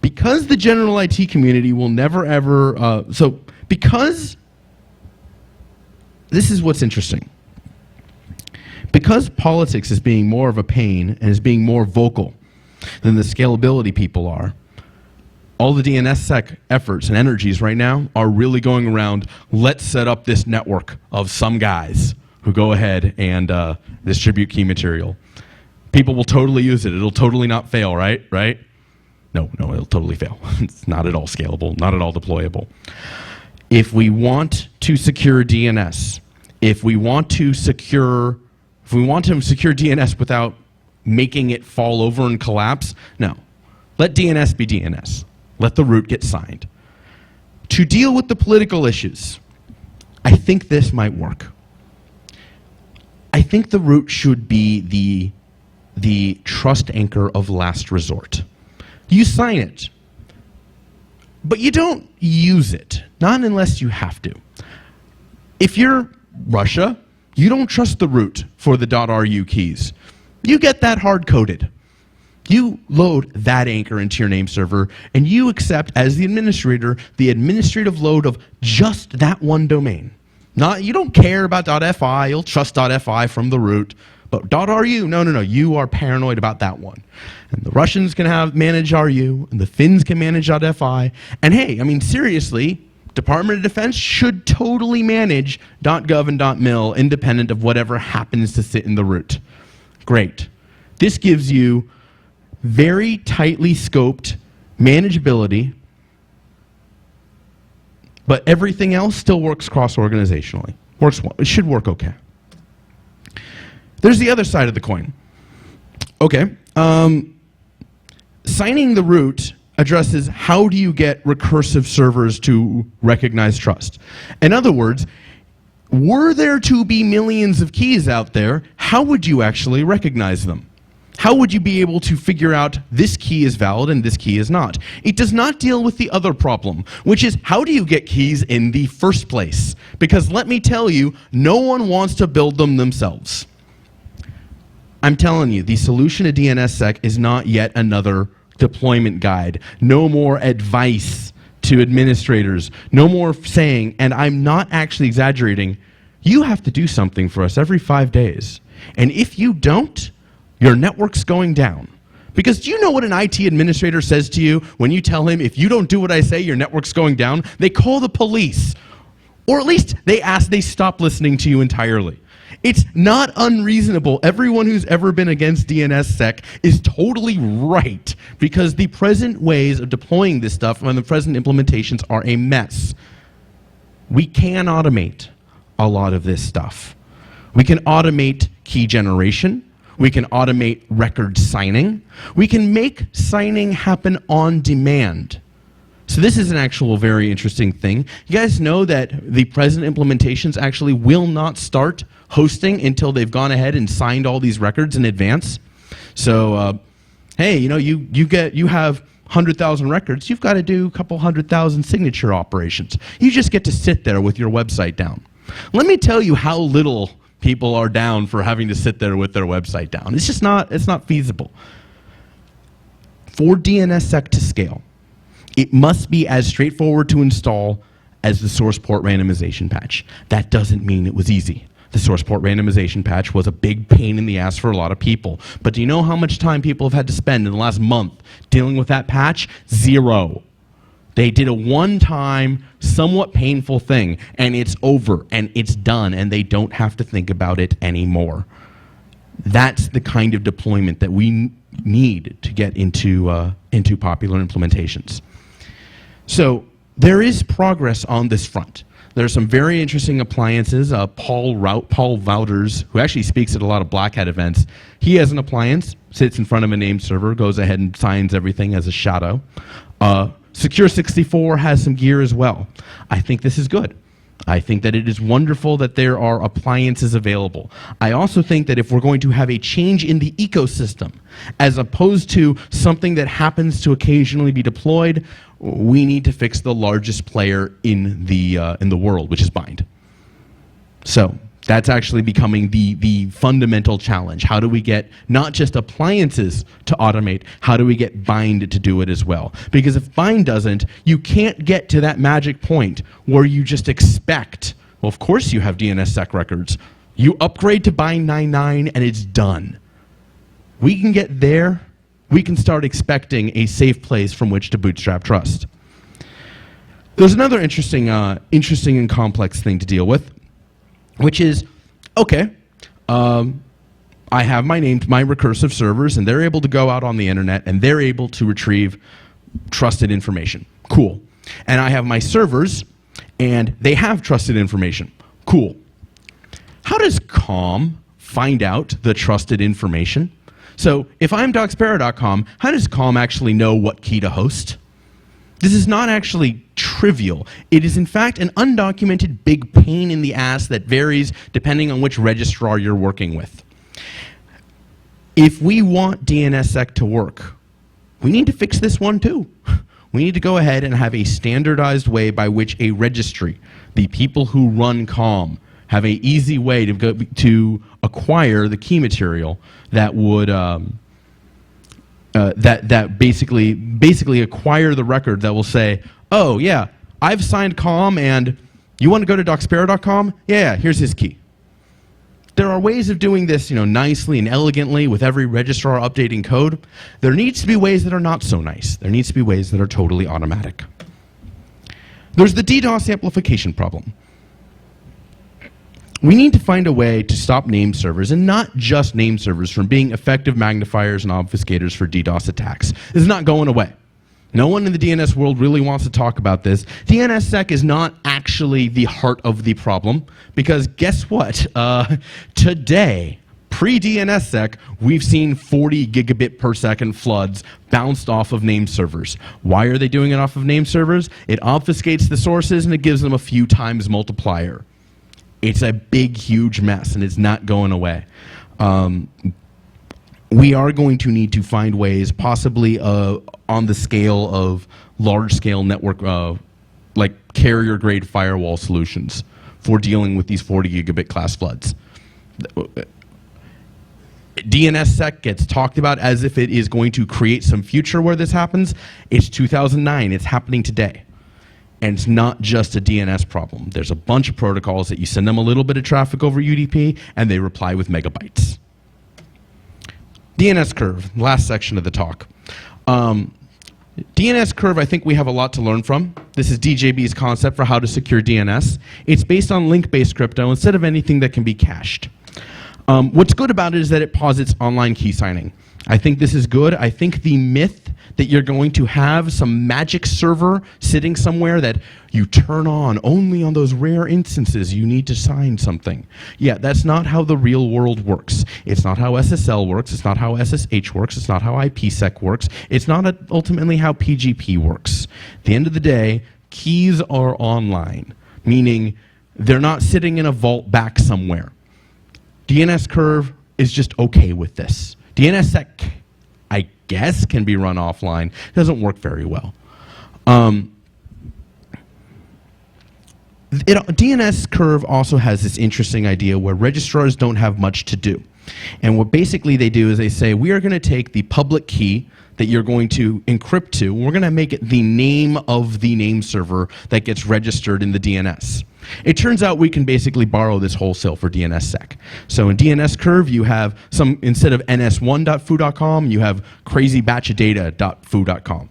because the general IT community will never ever, because this is what's interesting. Because politics is being more of a pain and is being more vocal than the scalability people are, all the DNSSEC efforts and energies right now are really going around, let's set up this network of some guys who go ahead and distribute key material. People will totally use it. It'll totally not fail, right? No, it'll totally fail. It's not at all scalable, not at all deployable. If we want to secure DNS, if we want to secure DNS without making it fall over and collapse, no. Let DNS be DNS. Let the root get signed. To deal with the political issues, I think this might work. I think the root should be the trust anchor of last resort. You sign it, but you don't use it, not unless you have to. If you're Russia, you don't trust the root for the .ru keys. You get that hard-coded. You load that anchor into your name server, and you accept, as the administrator, the administrative load of just that one domain. You don't care about .fi, you'll trust .fi from the root, but .ru, no, you are paranoid about that one. And the Russians can manage RU, and the Finns can manage .fi, and hey, seriously, Department of Defense should totally manage .gov and .mil independent of whatever happens to sit in the root. Great. This gives you very tightly scoped manageability, but everything else still works cross-organizationally. It should work okay. There's the other side of the coin. Okay, signing the root addresses how do you get recursive servers to recognize trust. In other words, Were there to be millions of keys out there, how would you actually recognize them? How would you be able to figure out this key is valid and this key is not? It does not deal with the other problem, which is how do you get keys in the first place? Because let me tell you, no one wants to build them themselves. I'm telling you, the solution to DNSSEC is not yet another deployment guide. No more advice to administrators. No more saying, and I'm not actually exaggerating, you have to do something for us every 5 days. And if you don't, your network's going down. Because do you know what an IT administrator says to you when you tell him, if you don't do what I say, your network's going down? They call the police. Or at least they stop listening to you entirely. It's not unreasonable. Everyone who's ever been against DNSSEC is totally right, because the present ways of deploying this stuff and the present implementations are a mess. We can automate a lot of this stuff. We can automate key generation. We can automate record signing. We can make signing happen on demand. So this is an actual very interesting thing. You guys know that the present implementations actually will not start hosting until they've gone ahead and signed all these records in advance. So, hey, you know, you have 100,000 records. You've got to do a couple 100,000 signature operations. You just get to sit there with your website down. Let me tell you how little people are down for having to sit there with their website down. It's just not, it's not feasible. For DNSSEC to scale, it must be as straightforward to install as the source port randomization patch. That doesn't mean it was easy. The source port randomization patch was a big pain in the ass for a lot of people. But do you know how much time people have had to spend in the last month dealing with that patch? 0. They did a one-time, somewhat painful thing, and it's over, and it's done, and they don't have to think about it anymore. That's the kind of deployment that we need to get into popular implementations. So there is progress on this front. There are some very interesting appliances. Paul Wouters, who actually speaks at a lot of Black Hat events, he has an appliance, sits in front of a named server, goes ahead and signs everything as a shadow. Secure64 has some gear as well. I think this is good. I think that it is wonderful that there are appliances available. I also think that if we're going to have a change in the ecosystem, as opposed to something that happens to occasionally be deployed, we need to fix the largest player in the world, which is Bind. So that's actually becoming the fundamental challenge. How do we get not just appliances to automate, how do we get Bind to do it as well? Because if Bind doesn't, you can't get to that magic point where you just expect, well, of course you have DNSSEC records. You upgrade to Bind 9.9 and it's done. We can get there. We can start expecting a safe place from which to bootstrap trust. There's another interesting and complex thing to deal with, which is, okay, I have my recursive servers, and they're able to go out on the internet, and they're able to retrieve trusted information. Cool. And I have my servers, and they have trusted information. Cool. How does COM find out the trusted information? So if I'm docsparrow.com, how does COM actually know what key to host? This is not actually trivial. It is, in fact, an undocumented big pain in the ass that varies depending on which registrar you're working with. If we want DNSSEC to work, we need to fix this one too. We need to go ahead and have a standardized way by which a registry, the people who run COM, have an easy way to acquire the key material that would that basically acquire the record that will say, oh yeah, I've signed COM, and you want to go to docsparrow.com? Yeah, here's his key. There are ways of doing this, nicely and elegantly with every registrar updating code. There needs to be ways that are not so nice. There needs to be ways that are totally automatic. There's the DDoS amplification problem. We need to find a way to stop name servers, and not just name servers, from being effective magnifiers and obfuscators for DDoS attacks. This is not going away. No one in the DNS world really wants to talk about this. DNSSEC is not actually the heart of the problem, because guess what? Today, pre-DNSSEC, we've seen 40 gigabit per second floods bounced off of name servers. Why are they doing it off of name servers? It obfuscates the sources, and it gives them a few times multiplier. It's a big, huge mess, and it's not going away. We are going to need to find ways, possibly on the scale of large-scale network, like carrier-grade firewall solutions for dealing with these 40 gigabit class floods. DNSSEC gets talked about as if it is going to create some future where this happens. It's 2009. It's happening today. And it's not just a DNS problem. There's a bunch of protocols that you send them a little bit of traffic over UDP, and they reply with megabytes. DNS curve, last section of the talk. DNS curve, I think we have a lot to learn from. This is DJB's concept for how to secure DNS. It's based on link-based crypto instead of anything that can be cached. What's good about it is that it posits online key signing. I think this is good. I think the myth that you're going to have some magic server sitting somewhere that you turn on only on those rare instances you need to sign something. Yeah, that's not how the real world works. It's not how SSL works. It's not how SSH works. It's not how IPsec works. It's not ultimately how PGP works. At the end of the day, keys are online, meaning they're not sitting in a vault back somewhere. DNS curve is just okay with this. DNSSEC, I guess, can be run offline. It doesn't work very well. DNS curve also has this interesting idea where registrars don't have much to do. And what basically they do is they say, we are going to take the public key that you're going to encrypt to, and we're going to make it the name of the name server that gets registered in the DNS. It turns out we can basically borrow this wholesale for DNSSEC. So in DNS curve, you have some, instead of ns1.foo.com, you have crazybatchodata.foo.com.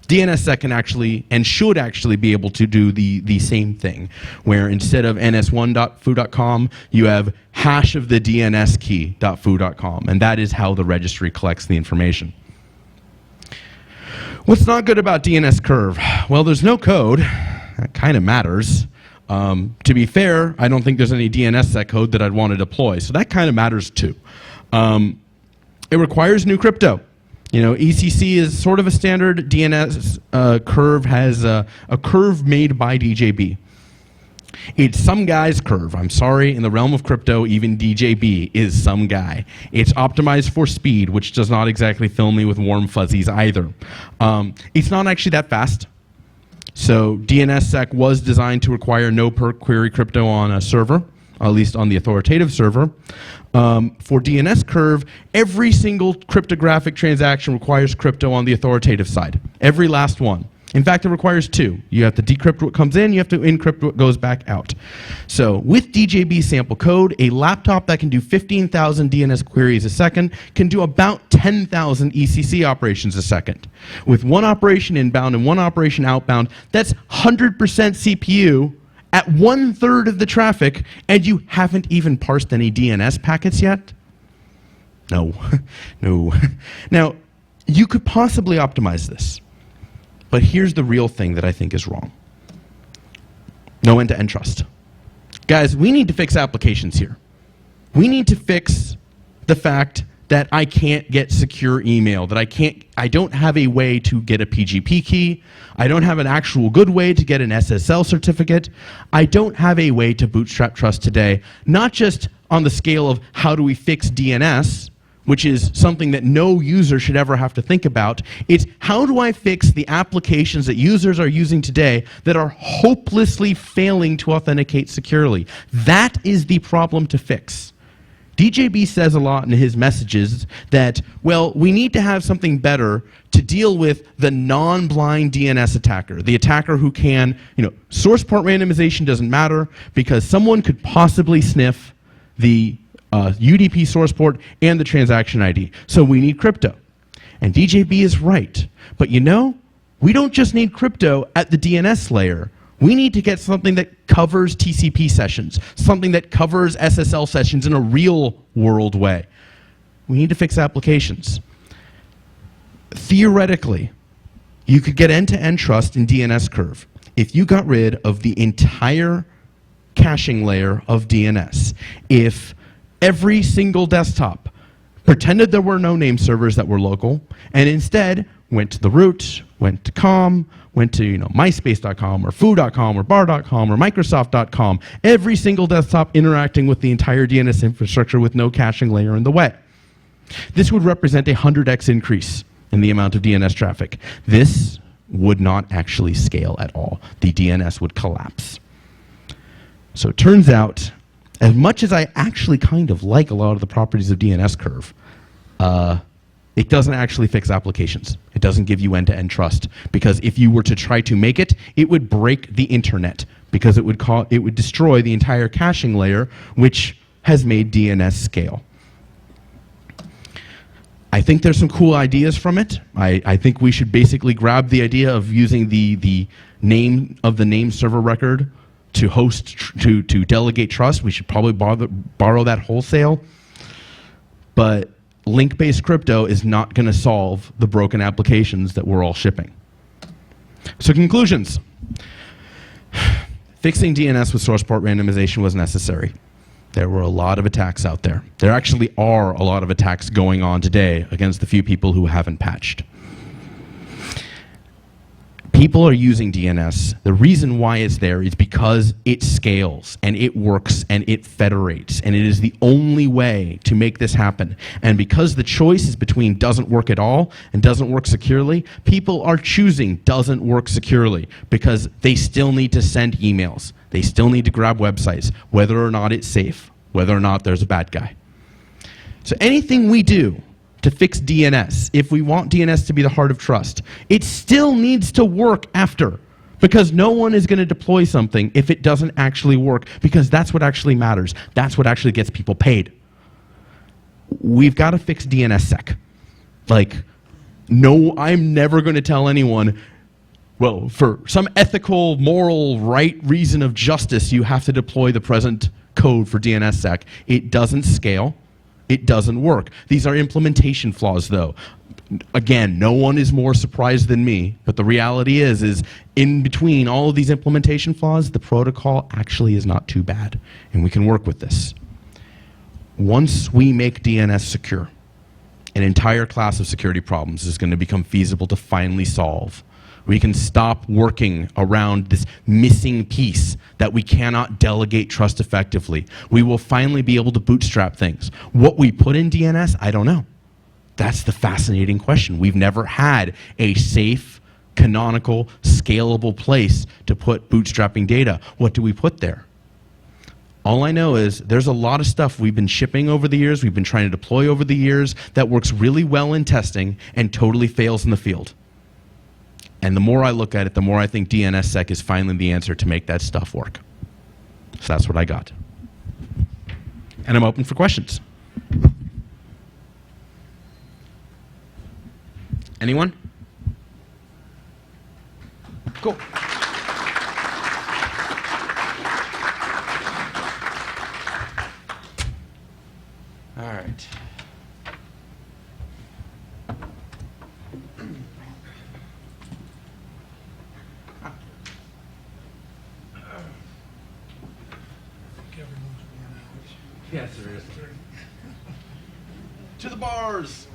DNSSEC can actually, and should actually be able to do the same thing, where instead of ns1.foo.com, you have hash of the DNS key.foo.com, and that is how the registry collects the information. What's not good about DNS curve? Well, there's no code. That kind of matters. To be fair, I don't think there's any DNSSEC code that I'd want to deploy, so that kind of matters too. It requires new crypto. You know, ECC is sort of a standard. DNS curve has a curve made by DJB. It's some guy's curve. I'm sorry, in the realm of crypto, even DJB is some guy. It's optimized for speed, which does not exactly fill me with warm fuzzies either. It's not actually that fast. So DNSSEC was designed to require no per query crypto on a server, at least on the authoritative server. For DNS curve, every single cryptographic transaction requires crypto on the authoritative side. Every last one. In fact, it requires two. You have to decrypt what comes in, you have to encrypt what goes back out. So with DJB sample code, a laptop that can do 15,000 DNS queries a second can do about 10,000 ECC operations a second. With one operation inbound and one operation outbound, that's 100% CPU at 1/3 of the traffic, and you haven't even parsed any DNS packets yet? No, no. Now, you could possibly optimize this. But here's the real thing that I think is wrong. No end-to-end trust. Guys, we need to fix applications here. We need to fix the fact that I can't get secure email, that I don't have a way to get a PGP key. I don't have an actual good way to get an SSL certificate. I don't have a way to bootstrap trust today, not just on the scale of how do we fix DNS, which is something that no user should ever have to think about. It's how do I fix the applications that users are using today that are hopelessly failing to authenticate securely. That is the problem to fix. DJB says a lot in his messages that, well, we need to have something better to deal with the non-blind DNS attacker, the attacker who can, source port randomization doesn't matter because someone could possibly sniff the UDP source port and the transaction ID. So we need crypto. And DJB is right. But we don't just need crypto at the DNS layer. We need to get something that covers TCP sessions, something that covers SSL sessions in a real world way. We need to fix applications. Theoretically, you could get end-to-end trust in DNS curve if you got rid of the entire caching layer of DNS. If every single desktop pretended there were no name servers that were local, and instead went to the root, went to COM, went to myspace.com or foo.com or bar.com or microsoft.com, every single desktop interacting with the entire DNS infrastructure with no caching layer in the way. This would represent a 100x increase in the amount of DNS traffic. This would not actually scale at all. The DNS would collapse. So it turns out, as much as I actually kind of like a lot of the properties of DNS curve, it doesn't actually fix applications. It doesn't give you end-to-end trust, because if you were to try to make it, it would break the internet, because it would destroy the entire caching layer, which has made DNS scale. I think there's some cool ideas from it. I think we should basically grab the idea of using the name of the name server record to host, to delegate trust. We should probably borrow that wholesale. But link-based crypto is not going to solve the broken applications that we're all shipping. So conclusions. Fixing DNS with source port randomization was necessary. There were a lot of attacks out there. There actually are a lot of attacks going on today against the few people who haven't patched. People are using DNS. The reason why it's there is because it scales and it works and it federates, and it is the only way to make this happen. And because the choice is between doesn't work at all and doesn't work securely, people are choosing doesn't work securely because they still need to send emails. They still need to grab websites, whether or not it's safe, whether or not there's a bad guy. So anything we do to fix DNS, if we want DNS to be the heart of trust, it still needs to work after, because no one is going to deploy something if it doesn't actually work, because that's what actually matters. That's what actually gets people paid. We've got to fix DNSSEC. Like, no, I'm never going to tell anyone, well, for some ethical, moral, right reason of justice, you have to deploy the present code for DNSSEC. It doesn't scale. It doesn't work. These are implementation flaws, though. Again, no one is more surprised than me, but the reality is in between all of these implementation flaws, the protocol actually is not too bad, and we can work with this. Once we make DNS secure, an entire class of security problems is going to become feasible to finally solve. We can stop working around this missing piece that we cannot delegate trust effectively. We will finally be able to bootstrap things. What we put in DNS, I don't know. That's the fascinating question. We've never had a safe, canonical, scalable place to put bootstrapping data. What do we put there? All I know is there's a lot of stuff we've been shipping over the years, we've been trying to deploy over the years, that works really well in testing and totally fails in the field. And the more I look at it, the more I think DNSSEC is finally the answer to make that stuff work. So that's what I got. And I'm open for questions. Anyone? Cool. All right. Yes, there is. To the bars.